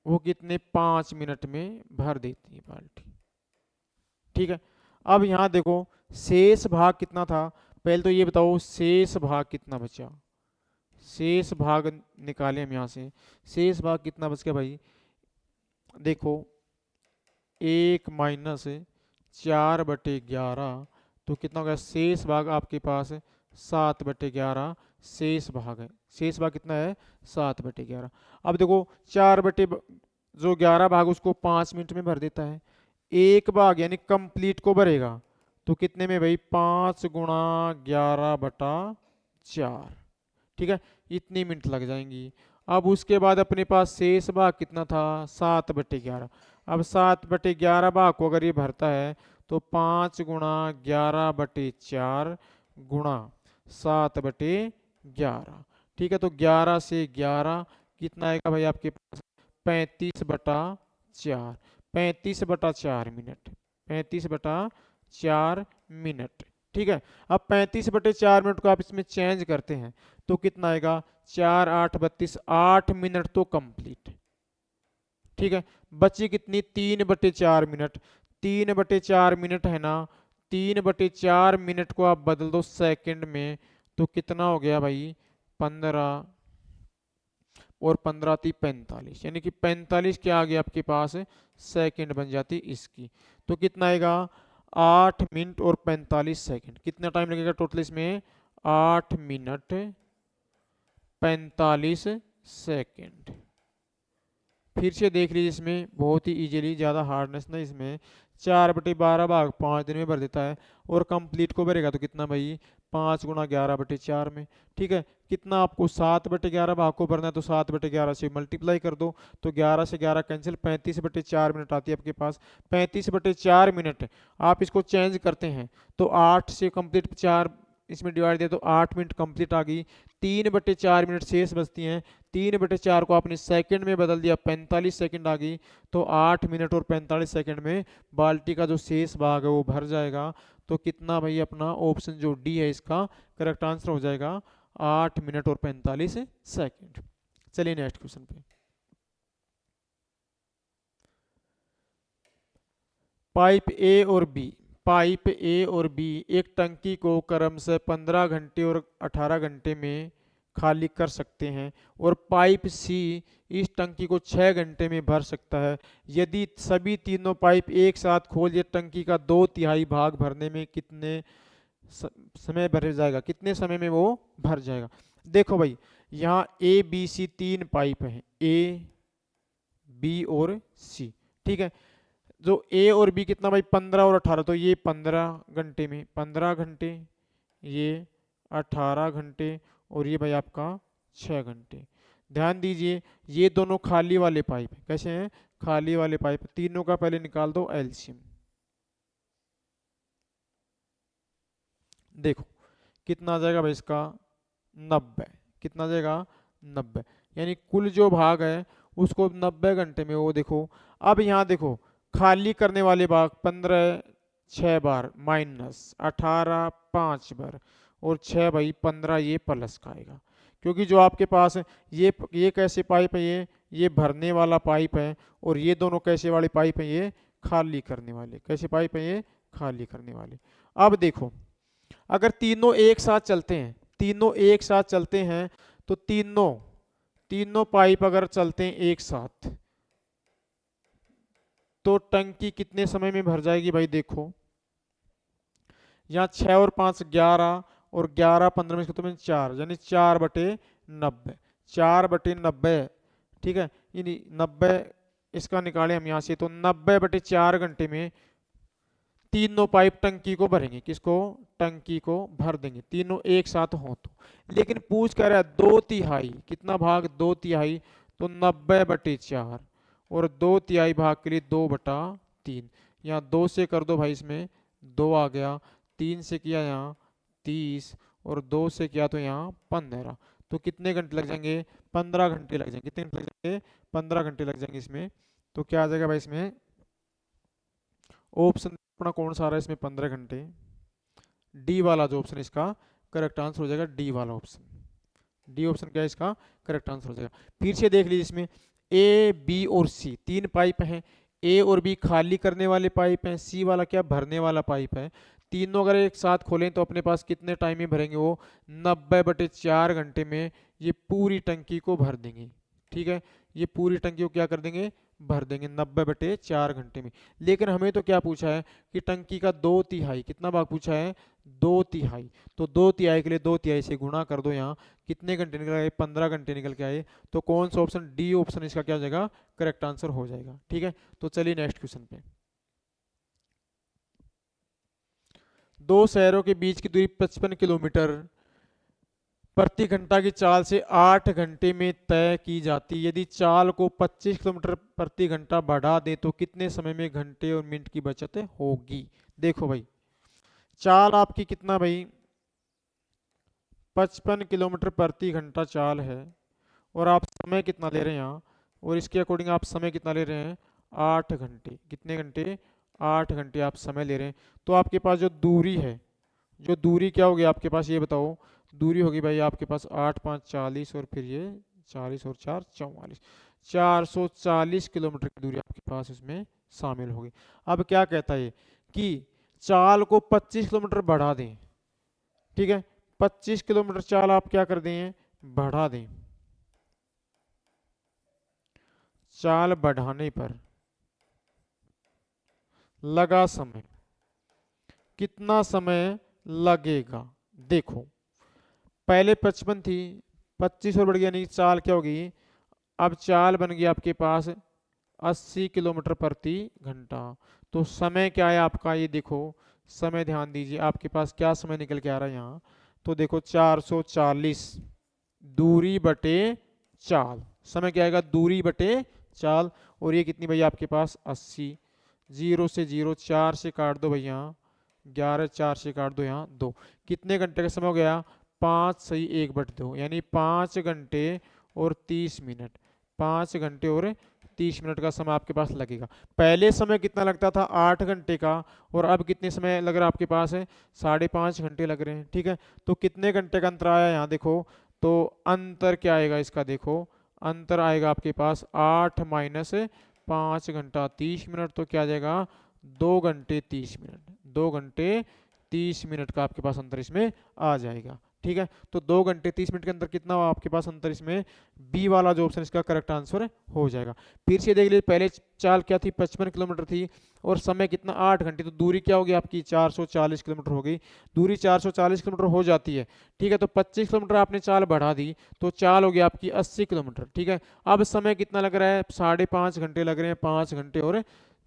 वो कितने 5 मिनट में भर देती है बाल्टी। ठीक है, अब यहां देखो शेष भाग कितना था, पहले तो ये बताओ शेष भाग कितना बचा, शेष भाग निकाले हम यहां से। शेष भाग कितना बच गया भाई, देखो 1 - 4/11, तो कितना हो गया शेष भाग आपके पास 7/11 शेष भाग है। शेष भाग कितना है 7/11। अब देखो 4/11 भाग उसको 5 मिनट में भर देता है, एक भाग यानी कंप्लीट को भरेगा तो कितने में भाई 5 × 11/4। ठीक है, इतनी मिनट लग जाएंगी। अब उसके बाद अपने पास शेष भाग कितना था 7/11। अब 7/11 भाग को अगर ये भरता है तो 5 × 11/4 गुणा 7/11। ठीक है, तो 11 से 11 कितना आएगा भाई आपके पास 35/4, 35/4 मिनट, 35/4 मिनट। ठीक है, अब 35/4 मिनट को आप इसमें चेंज करते हैं तो कितना आएगा 4 × 8 = 32, 8 मिनट तो कंप्लीट। ठीक है, बची कितनी 3/4 मिनट, 3/4 मिनट है ना, 3/4 मिनट को आप बदल दो सेकंड में, तो कितना हो गया भाई 15 और 15 × 3 = 45, यानी कि 45 क्या आ गया आपके पास सेकंड बन जाती इसकी। तो कितना आएगा 8 मिनट और 45 सेकंड। कितना टाइम लगेगा टोटल इसमें 8 मिनट 45 सेकंड। फिर से देख लीजिए, इसमें बहुत ही इजीली, ज़्यादा हार्डनेस नहीं इसमें। 4/12 भाग 5 दिन में भर देता है। और कंप्लीट को भरेगा तो कितना भाई, 5 × 11/4 में। ठीक है, कितना आपको 7/11 भाग को भरना है, तो 7/11 से मल्टीप्लाई कर दो। तो 11 से 11 कैंसिल, 35/4 मिनट आती है आपके पास। 35/4 मिनट आप इसको चेंज करते हैं तो 8 से कंप्लीट 4 इसमें डिवाइड दिया तो 8 मिनट कंप्लीट आ गई। 3/4 मिनट शेष बचती हैं। 3/4 को आपने सेकंड में बदल दिया, 45 सेकंड आ गई। तो 8 मिनट और 45 सेकंड में बाल्टी का जो शेष भाग है वो भर जाएगा। तो कितना भाई, अपना ऑप्शन जो डी है इसका करेक्ट आंसर हो जाएगा 8 मिनट और 45 सेकंड। चलिए नेक्स्ट क्वेश्चन पे। पाइप ए और बी एक टंकी को क्रमशः 15 घंटे और 18 घंटे में खाली कर सकते हैं, और पाइप सी इस टंकी को 6 घंटे में भर सकता है। यदि सभी तीनों पाइप एक साथ खोल दिए, टंकी का 2/3 भाग भरने में कितने समय भर जाएगा, कितने समय में वो भर जाएगा। देखो भाई, यहाँ ए बी सी 3 पाइप हैं, ए बी और सी। ठीक है, जो ए और बी कितना भाई, 15 और 18, तो ये 15 घंटे में 15 घंटे, ये 18 घंटे, और ये भाई आपका 6 घंटे। ध्यान दीजिए, ये दोनों खाली वाले पाइप हैं। कैसे हैं, खाली वाले पाइप। तीनों का पहले निकाल दो एलसीएम। देखो कितना आ जाएगा भाई इसका, 90। कितना आ जाएगा, 90। यानी कुल जो भाग है उसको 90 घंटे में वो देखो। अब यहाँ देखो, खाली करने वाले भाग 15 6 बार माइनस 18 5 बार, और 6 भाई 15 ये प्लस का आएगा। क्योंकि जो आपके पास ये कैसे पाइप है, ये भरने वाला पाइप है, और ये दोनों कैसे वाले पाइप है, ये खाली करने वाले। कैसे पाइप है, ये खाली करने वाले। अब देखो, अगर तीनों एक साथ चलते हैं, तीनों एक साथ चलते हैं, तो तीनों पाइप अगर चलते हैं एक साथ, तो टंकी कितने समय में भर जाएगी भाई। देखो यहाँ 6 और 5 11, और 11 15 में इसको 4, यानी 4/90। 4/90। ठीक है, यानी 90 इसका निकाले हम यहाँ से, तो 90/4 घंटे में तीनों पाइप टंकी को भरेंगे। किसको, टंकी को भर देंगे, तीनों एक साथ हो तो। लेकिन पूछ कर रहा है 2/3, कितना भाग, 2/3, तो 90/4, और 2/3 भाग के लिए 2/3। यहाँ 2 से कर दो भाई, इसमें 2 आ गया, 3 से किया यहाँ 30, और 2 से किया तो यहाँ 15। तो कितने घंटे लग जाएंगे, 15 घंटे लग जाएंगे। कितने घंटे लग जाएंगे, 15 घंटे लग जाएंगे इसमें। तो क्या आ जाएगा भाई इसमें, ऑप्शन अपना कौन सा आ रहा है इसमें, 15 घंटे। डी वाला जो ऑप्शन इसका करेक्ट आंसर हो जाएगा, डी वाला ऑप्शन। डी ऑप्शन क्या है इसका करेक्ट आंसर हो जाएगा। फिर से देख लीजिए, इसमें ए बी और सी 3 पाइप हैं। ए और बी खाली करने वाले पाइप हैं, सी वाला क्या, भरने वाला पाइप है। तीनों अगर एक साथ खोलें तो अपने पास कितने टाइम में भरेंगे, वो 90/4 घंटे में ये पूरी टंकी को भर देंगे। ठीक है, ये पूरी टंकी को क्या कर देंगे, भर देंगे 90/4 घंटे में। लेकिन हमें तो क्या पूछा है कि टंकी का 2/3, कितना भाग पूछा है, 2/3। तो 2/3 के लिए 2/3 से गुणा कर दो। यहाँ कितने घंटे निकल आए, 15 घंटे निकल के आए। तो कौन सा ऑप्शन, डी ऑप्शन इसका क्या हो जाएगा, करेक्ट आंसर हो जाएगा। ठीक है, तो चलिए नेक्स्ट क्वेश्चन पे। दो शहरों के बीच की दूरी 55 किलोमीटर प्रति घंटा की चाल से 8 घंटे में तय की जाती है। यदि चाल को 25 किलोमीटर प्रति घंटा बढ़ा दें तो कितने समय में घंटे और मिनट की बचत होगी। देखो भाई, चाल आपकी कितना भाई, 55 किलोमीटर प्रति घंटा चाल है, और आप समय कितना ले रहे हैं यहाँ, और इसके अकॉर्डिंग आप समय कितना ले रहे हैं, 8 घंटे। कितने घंटे, 8 घंटे आप समय ले रहे हैं। तो आपके पास जो दूरी है, जो दूरी क्या होगी आपके पास, ये बताओ। दूरी होगी भाई आपके पास 8 5 40, और फिर ये 40 और 4 44, 440 किलोमीटर की दूरी आपके पास इसमें शामिल होगी। अब क्या कहता है कि चाल को 25 किलोमीटर बढ़ा दें। ठीक है, 25 किलोमीटर चाल आप क्या कर दें, बढ़ा दें। चाल बढ़ाने पर लगा समय, कितना समय लगेगा। देखो पहले 55 थी, 25 और बढ़ गया, नहीं चाल क्या होगी, अब चाल बन गई आपके पास 80 किलोमीटर प्रति घंटा। तो समय क्या है आपका, ये देखो समय ध्यान दीजिए, आपके पास क्या समय निकल के आ रहा है यहाँ। तो देखो 440 दूरी बटे चाल, समय क्या आएगा दूरी बटे चाल। और ये कितनी भैया आपके पास 80, जीरो से जीरो, चार से काट दो भैया 11, चार से काट दो यहाँ 2। कितने घंटे का समय हो गया, 5 सही 1/2, यानी 5 घंटे और 30 मिनट। 5 घंटे और 30 मिनट का समय आपके पास लगेगा। पहले समय कितना लगता था 8 घंटे का, और अब कितने समय लग रहा है आपके पास है, 5.5 घंटे लग रहे हैं। ठीक है, तो कितने घंटे का अंतर आया यहाँ देखो। तो अंतर क्या आएगा इसका, देखो अंतर आएगा आपके पास 8 माइनस 5 घंटा 30 मिनट, तो क्या आ जाएगा 2 घंटे 30 मिनट। 2 घंटे 30 मिनट का आपके पास अंतर इसमें आ जाएगा। ठीक है, तो 2 घंटे 30 मिनट के अंदर कितना हुआ आपके पास अंतर, इसमें बी वाला जो ऑप्शन इसका करेक्ट आंसर हो जाएगा। फिर से देख लीजिए, पहले चाल क्या थी 55 किलोमीटर थी, और समय कितना 8 घंटे, तो दूरी क्या होगी आपकी 440 किलोमीटर हो गई। दूरी 440 किलोमीटर हो जाती है। ठीक है, तो 25 किलोमीटर आपने चाल बढ़ा दी, तो चाल हो गई आपकी 80 किलोमीटर। ठीक है, अब समय कितना लग रहा है, 5.5 घंटे लग रहे हैं, 5 घंटे और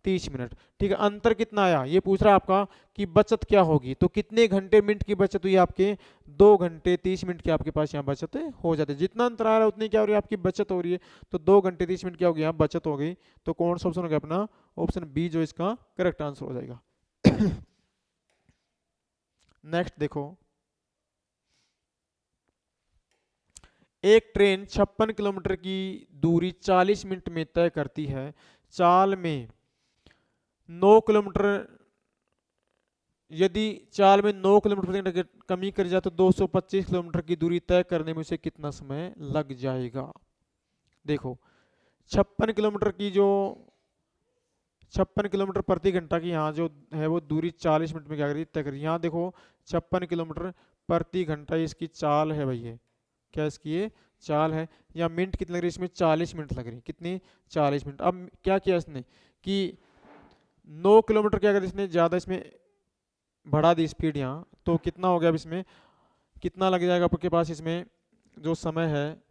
30 मिनट। ठीक है, अंतर कितना आया ये पूछ रहा है आपका कि बचत क्या होगी। तो कितने घंटे मिनट की बचत हुई आपके, 2 घंटे 30 मिनट की आपके पास यहाँ बचत हो जाती है। जितना अंतर आ रहा है उतनी क्या हो रही है आपकी बचत हो रही है। तो 2 घंटे 30 मिनट क्या होगी यहाँ बचत हो गई। तो कौन सा ऑप्शन हो गया अपना, ऑप्शन बी जो इसका करेक्ट आंसर हो जाएगा। नेक्स्ट देखो, एक ट्रेन 56 किलोमीटर की दूरी 40 मिनट में तय करती है। चाल में 9 किलोमीटर, यदि चाल में 9 किलोमीटर प्रति घंटे की कमी करी जाए तो 225 किलोमीटर की दूरी तय करने में उसे कितना समय लग जाएगा। देखो 56 किलोमीटर की जो 56 किलोमीटर प्रति घंटा की यहाँ जो है वो दूरी 40 मिनट में क्या करी तय करी। यहाँ देखो 56 किलोमीटर प्रति घंटा इसकी चाल है भैया, क्या इसकी ये चाल है। या मिनट कितनी लग रही है इसमें, 40 मिनट लग रही है। कितनी 40 मिनट। अब क्या किया इसने कि 9 किलोमीटर क्या करी इसने, ज़्यादा इसमें बढ़ा दी स्पीड यहाँ, तो कितना हो गया अब इसमें कितना लग जाएगा आपके पास, इसमें जो समय है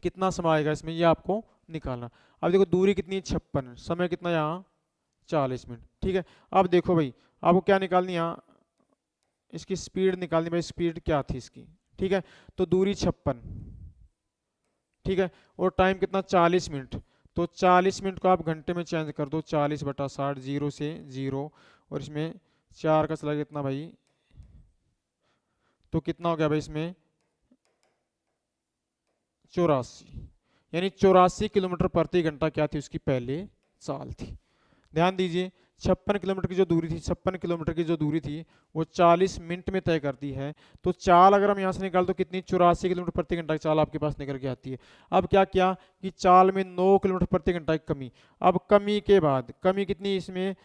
कितना समय आएगा इसमें ये आपको निकालना। अब देखो दूरी कितनी है 56, समय कितना यहाँ 40 मिनट। ठीक है, अब देखो भाई आपको क्या निकालनी यहाँ, इसकी स्पीड निकालनी भाई, स्पीड क्या थी इसकी। ठीक है, तो दूरी 56, ठीक है, और टाइम कितना 40 मिनट। तो 40 मिनट को आप घंटे में चेंज कर दो, 40/60, जीरो से जीरो, और इसमें 4 का चला कितना भाई, तो कितना हो गया भाई इसमें 84, यानी 84 किलोमीटर प्रति घंटा क्या थी उसकी पहले चाल थी। ध्यान दीजिए 56 किलोमीटर की जो दूरी थी, 56 किलोमीटर की जो दूरी थी वो 40 मिनट में तय करती है। तो चाल अगर हम यहाँ से निकाल तो कितनी 84 किलोमीटर प्रति घंटा की चाल आपके पास निकल के आती है। अब क्या किया कि चाल में 9 किलोमीटर प्रति घंटा की कमी। अब कमी के बाद, कमी कितनी इसमें,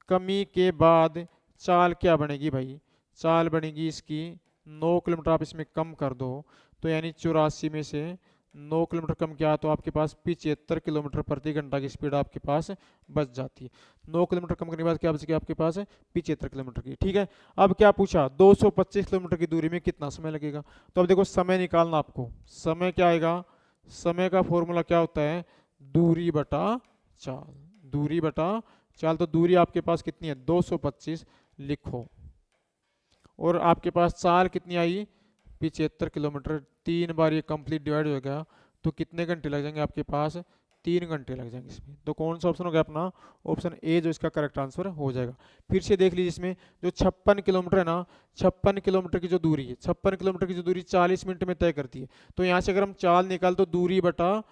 कमी के बाद चाल क्या बनेगी भाई, चाल बनेगी इसकी 9 किलोमीटर आप इसमें कम कर दो, तो यानी 84 में से 9 किलोमीटर कम किया तो आपके पास 75 किलोमीटर प्रति घंटा की स्पीड आपके पास बच जाती है। 9 किलोमीटर कम करने के बाद क्या बच गया आपके पास 75 किलोमीटर की। ठीक है, अब क्या पूछा 225 किलोमीटर की दूरी में कितना समय लगेगा। तो अब देखो समय निकालना आपको, समय क्या आएगा, समय का फॉर्मूला क्या होता है, दूरी बटा चाल। दूरी बटा चाल, तो दूरी आपके पास कितनी है 225 लिखो, और आपके पास चाल कितनी आई 75 किलोमीटर। 3 बार ये कंप्लीट डिवाइड हो गया, तो कितने घंटे लग जाएंगे आपके पास, 3 घंटे लग जाएंगे इसमें। तो कौन सा ऑप्शन हो गया अपना, ऑप्शन ए जो इसका करेक्ट आंसर हो जाएगा। फिर से देख लीजिए इसमें जो 56 किलोमीटर है ना, 56 किलोमीटर की जो दूरी है, 56 किलोमीटर की जो दूरी 40 मिनट में तय करती है। तो यहाँ से अगर हम चाल निकाल तो दूरी बटा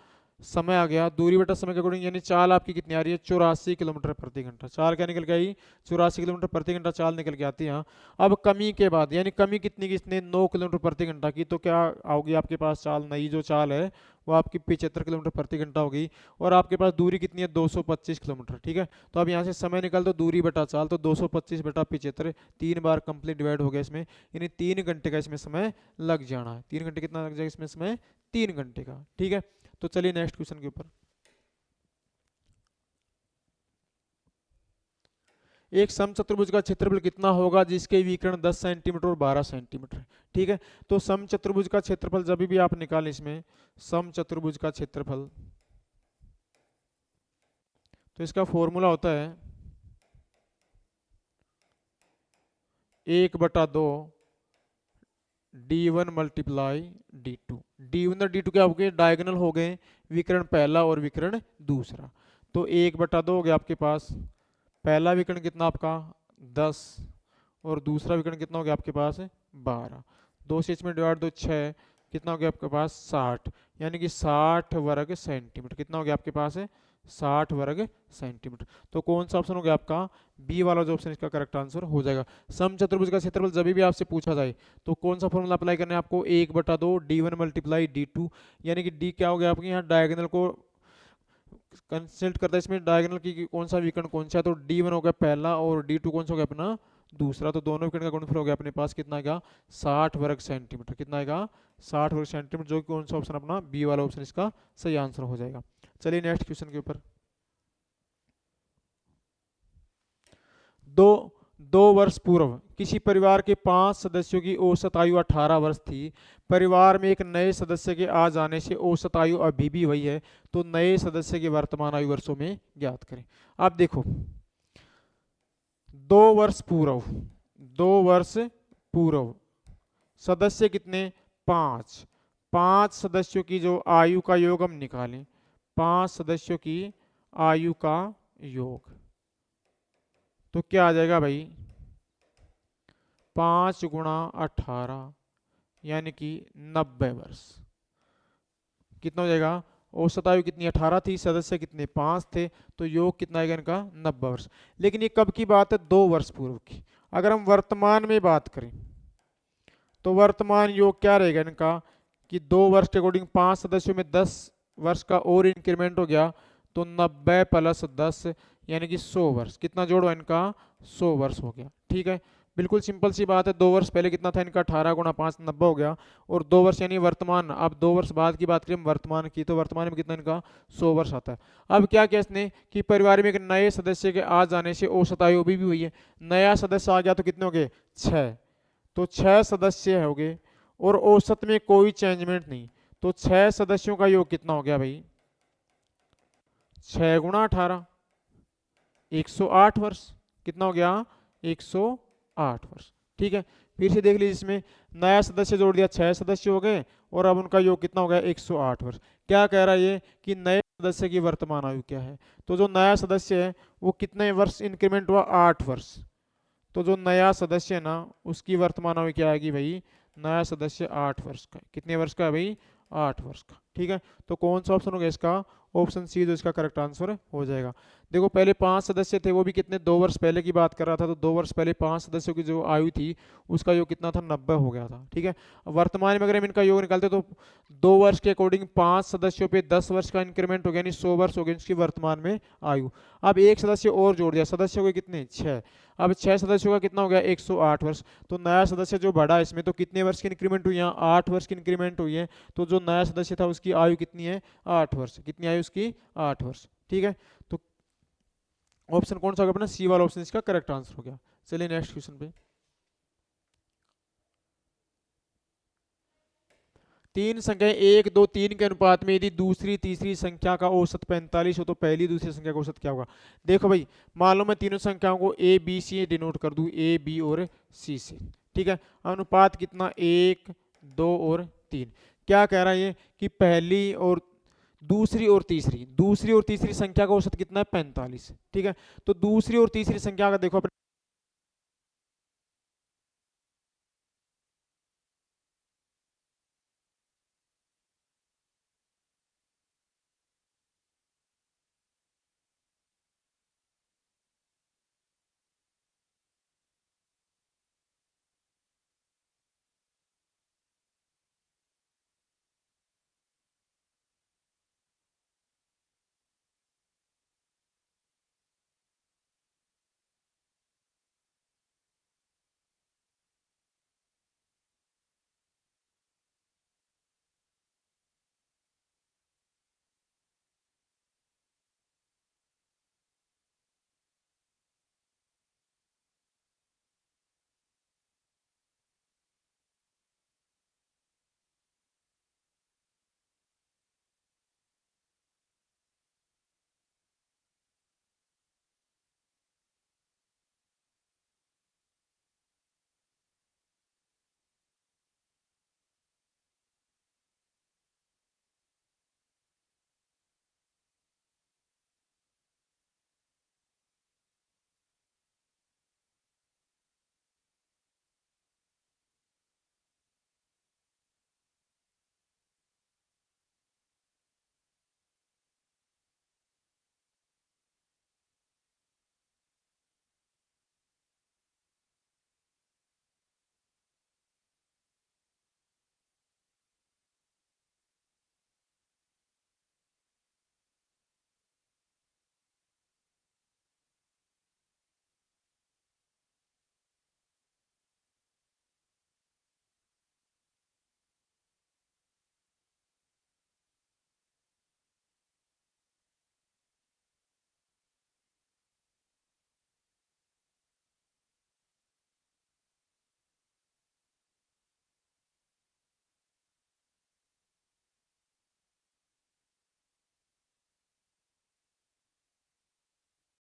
समय आ गया, दूरी बटा समय के अकॉर्डिंग, यानी चाल आपकी कितनी आ रही है 84 किलोमीटर प्रति घंटा। चाल क्या निकल के आई 84 किलोमीटर प्रति घंटा चाल निकल के आती है यहाँ। अब कमी के बाद, यानी कमी कितनी की इसने 9 किलोमीटर प्रति घंटा की, तो क्या आओगी आपके पास चाल, नई जो चाल है वो आपकी 75 किलोमीटर प्रति घंटा होगी, और आपके पास दूरी कितनी है 225 किलोमीटर। ठीक है, तो अब यहाँ से समय निकाल दो दूरी बटा चाल, तो 225/75, 3 बार कंप्लीट डिवाइड हो गया इसमें, यानी 3 घंटे का इसमें समय लग जाना है। 3 घंटे कितना लग जाएगा इसमें समय, 3 घंटे का। ठीक है, तो चलिए नेक्स्ट क्वेश्चन के ऊपर। एक समचतुर्भुज का क्षेत्रफल कितना होगा जिसके विकर्ण 10 सेंटीमीटर और 12 सेंटीमीटर है। ठीक है, तो समचतुर्भुज का क्षेत्रफल जब भी आप निकालें इसमें, समचतुर्भुज का क्षेत्रफल तो इसका फॉर्मूला होता है 1/2 d1 मल्टीप्लाई d2। d1 और d2 क्या हो गए, डायगोनल हो गए, विकर्ण पहला और विकर्ण दूसरा। तो 1/2 हो गया आपके पास, पहला विकर्ण कितना आपका 10 और दूसरा विकर्ण कितना हो गया आपके पास 12। 2 से इसमें डिवाइड 2 6, कितना हो गया आपके पास 60, यानी कि 60 वर्ग सेंटीमीटर। कितना हो गया आपके पास 60 वर्ग सेंटीमीटर। तो कौन सा ऑप्शन हो गया आपका, बी वाला जो ऑप्शन इसका करेक्ट आंसर हो जाएगा। समचतुर्भुज का क्षेत्रफल जब भी आपसे पूछा जाए तो कौन सा फॉर्मूला अप्लाई करना है आपको, 1/2 d1 मल्टीप्लाई d2, यानी कि d क्या हो गया आपके यहाँ डायगोनल को कंसल्ट करता है, इसमें डायगोनल की कौन सा विकर्ण कौन सा है, तो d1 हो गया पहला और d2 कौन सा हो गया अपना दूसरा। तो दोनों विकर्ण का गुणनफल हो गया अपने पास कितना आएगा 60 वर्ग सेंटीमीटर। कितना आएगा 60 वर्ग सेंटीमीटर, जो कि कौन सा ऑप्शन अपना बी वाला ऑप्शन इसका सही आंसर हो जाएगा। चलिए नेक्स्ट क्वेश्चन के ऊपर। दो दो वर्ष पूर्व किसी परिवार के 5 सदस्यों की औसत आयु 18 वर्ष थी। परिवार में एक नए सदस्य के आ जाने से औसत आयु अभी भी वही है, तो नए सदस्य की वर्तमान आयु वर्षों में ज्ञात करें। आप देखो 2 वर्ष पूर्व, 2 वर्ष पूर्व सदस्य कितने 5, 5 सदस्यों की जो आयु का योग हम निकालें, 5 सदस्यों की आयु का योग, तो क्या आ जाएगा भाई 5 गुणा 18 यानी कि 90 वर्ष। कितना हो जाएगा, औसत आयु कितनी 18 थी, सदस्य कितने 5 थे, तो योग कितना आएगा इनका 90 वर्ष। लेकिन ये कब की बात है, 2 वर्ष पूर्व की। अगर हम वर्तमान में बात करें तो वर्तमान योग क्या रहेगा इनका कि 2 वर्ष के अकॉर्डिंग 5 सदस्यों में 10 वर्ष का और इंक्रीमेंट हो गया, तो 90 प्लस 10 यानी कि 100 वर्ष। कितना जोड़ो इनका 100 वर्ष हो गया। ठीक है, बिल्कुल सिंपल सी बात है। 2 वर्ष पहले कितना था इनका 18 गुणा 5 90 हो गया, और 2 वर्ष यानी वर्तमान। अब 2 वर्ष बाद की बात करें वर्तमान की, तो वर्तमान में कितना इनका 100 वर्ष आता है। अब क्या किया इसने कि परिवार में एक नए सदस्य के आ जाने से औसत आयु भी हुई है। नया सदस्य आ गया तो कितने हो गए 6, तो 6 सदस्य हो गए और औसत में कोई चेंजमेंट नहीं, तो 6 सदस्यों का योग कितना हो गया भाई 6 गुणा 18 108 वर्ष। कितना हो गया 108 वर्ष। ठीक है, फिर से देख लीजिए, इसमें नया सदस्य जोड़ दिया 6 सदस्य हो गए और अब उनका योग कितना हो गया 108 वर्ष। क्या कह रहा है ये कि नए सदस्य की वर्तमान आयु क्या है, तो जो नया सदस्य है वो कितने वर्ष इंक्रीमेंट हुआ 8 वर्ष। तो जो नया सदस्य है ना उसकी वर्तमान आयु क्या आएगी भाई, नया सदस्य 8 वर्ष का। कितने वर्ष का है भाई 8 वर्ष का। ठीक है, तो कौन सा ऑप्शन हो गया इसका, ऑप्शन सी जो इसका करेक्ट आंसर हो जाएगा। देखो पहले 5 सदस्य थे, वो भी कितने 2 वर्ष पहले की बात कर रहा था, तो 2 वर्ष पहले 5 सदस्यों की जो आयु थी उसका योग कितना था 90 हो गया था। ठीक है, वर्तमान में अगर हम इनका योग निकालते तो 2 वर्ष के अकॉर्डिंग 5 सदस्यों पे 10 वर्ष का इंक्रीमेंट हो गया, यानी 100 वर्ष हो गया इसकी वर्तमान में आयु। अब एक सदस्य और जोड़ दिया, सदस्यों के कितने 6, अब 6 सदस्यों का कितना हो गया 108 वर्ष। तो नया सदस्य जो बढ़ा इसमें तो कितने वर्ष की इंक्रीमेंट हुई, यहाँ 8 वर्ष की इंक्रीमेंट हुई है। तो जो नया सदस्य था उसकी आयु कितनी है 8 वर्ष। कितनी आयु उसकी 8 वर्ष। ठीक है, तो ऑप्शन कौन सा होगा अपना सी वाला ऑप्शन इसका करेक्ट आंसर हो गया। चलिए नेक्स्ट क्वेश्चन पे। 3 संख्याएं 1 2 3 के अनुपात में यदि दूसरी तीसरी संख्या का औसत 45 हो तो पहली दूसरी संख्या का औसत क्या होगा। देखो भाई मान लो मैं तीनों संख्याओं को ए बी सी डिनोट कर दूं, ए बी और सी से। ठीक है, अनुपात कितना 1 2 और 3। क्या कह रहा है ये कि पहली और दूसरी और तीसरी संख्या का औसत कितना है 45। ठीक है, तो दूसरी और तीसरी संख्या का देखो